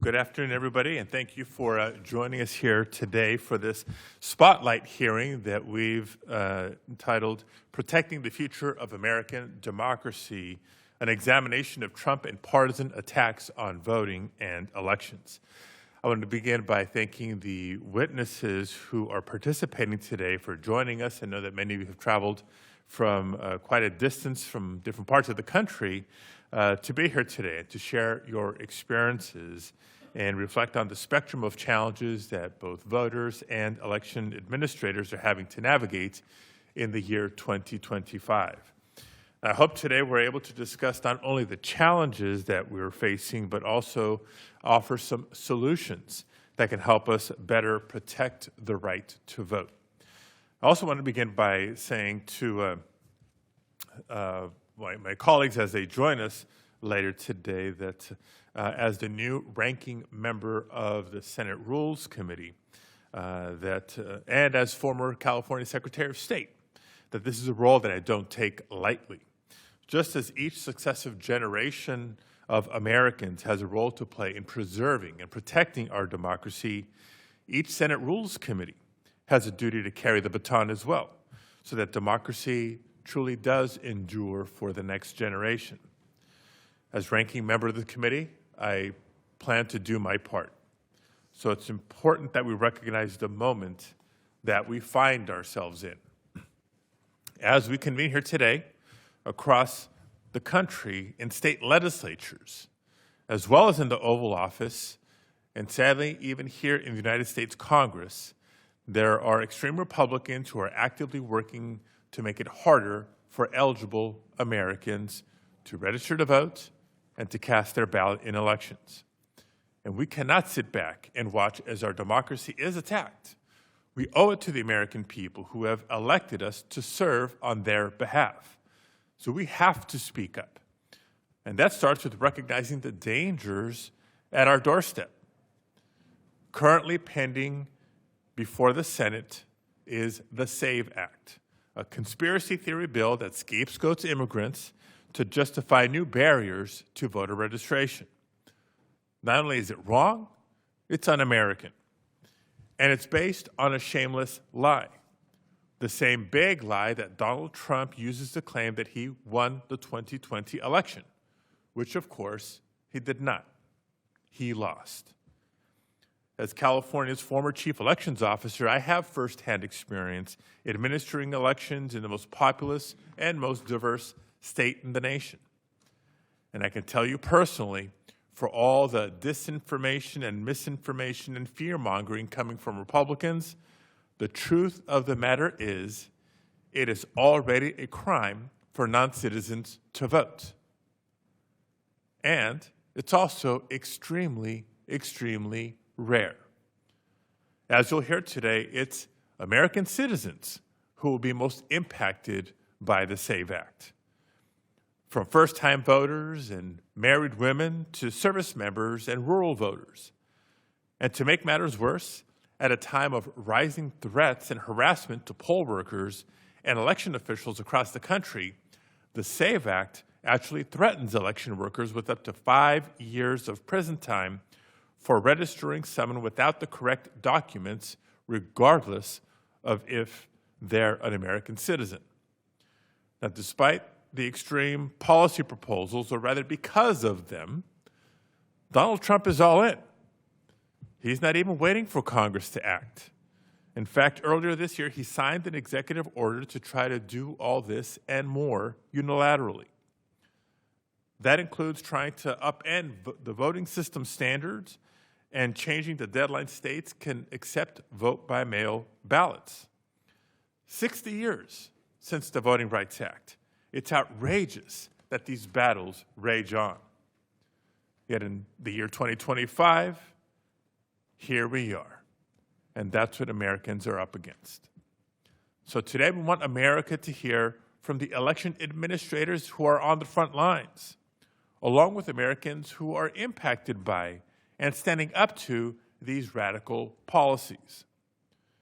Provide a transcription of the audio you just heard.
Good afternoon, everybody, and thank you for joining us here today for this spotlight hearing that we've entitled Protecting the Future of American Democracy, an examination of Trump and partisan attacks on voting and elections. I want to begin by thanking the witnesses who are participating today for joining us. I know that many of you have traveled from quite a distance from different parts of the country to be here today, to share your experiences and reflect on the spectrum of challenges that both voters and election administrators are having to navigate in the year 2025. I hope today we're able to discuss not only the challenges that we're facing, but also offer some solutions that can help us better protect the right to vote. I also want to begin by saying to my colleagues as they join us later today that as the new ranking member of the Senate Rules Committee and as former California Secretary of State, that this is a role that I don't take lightly. Just as each successive generation of Americans has a role to play in preserving and protecting our democracy, each Senate Rules Committee has a duty to carry the baton as well, so that democracy truly does endure for the next generation. As ranking member of the committee, I plan to do my part. So it's important that we recognize the moment that we find ourselves in. As we convene here today, across the country in state legislatures, as well as in the Oval Office, and sadly, even here in the United States Congress, there are extreme Republicans who are actively working to make it harder for eligible Americans to register to vote and to cast their ballot in elections. And we cannot sit back and watch as our democracy is attacked. We owe it to the American people who have elected us to serve on their behalf. So we have to speak up. And that starts with recognizing the dangers at our doorstep. Currently pending before the Senate is the SAVE Act, a conspiracy theory bill that scapegoats immigrants to justify new barriers to voter registration. Not only is it wrong, it's un-American. And it's based on a shameless lie. The same big lie that Donald Trump uses to claim that he won the 2020 election, which of course he did not. He lost. As California's former chief elections officer, I have firsthand experience administering elections in the most populous and most diverse state in the nation. And I can tell you personally, for all the disinformation and misinformation and fear-mongering coming from Republicans, the truth of the matter is it is already a crime for non-citizens to vote. And it's also extremely, extremely rare. As you'll hear today, it's American citizens who will be most impacted by the SAVE Act. From first-time voters and married women to service members and rural voters. And to make matters worse, at a time of rising threats and harassment to poll workers and election officials across the country, the SAVE Act actually threatens election workers with up to 5 years of prison time for registering someone without the correct documents, regardless of if they're an American citizen. Now, despite the extreme policy proposals, or rather because of them, Donald Trump is all in. He's not even waiting for Congress to act. In fact, earlier this year, he signed an executive order to try to do all this and more unilaterally. That includes trying to upend the voting system standards and changing the deadline states can accept vote-by-mail ballots. 60 years since the Voting Rights Act. It's outrageous that these battles rage on. Yet in the year 2025, here we are. And that's what Americans are up against. So today we want America to hear from the election administrators who are on the front lines, along with Americans who are impacted by and standing up to these radical policies.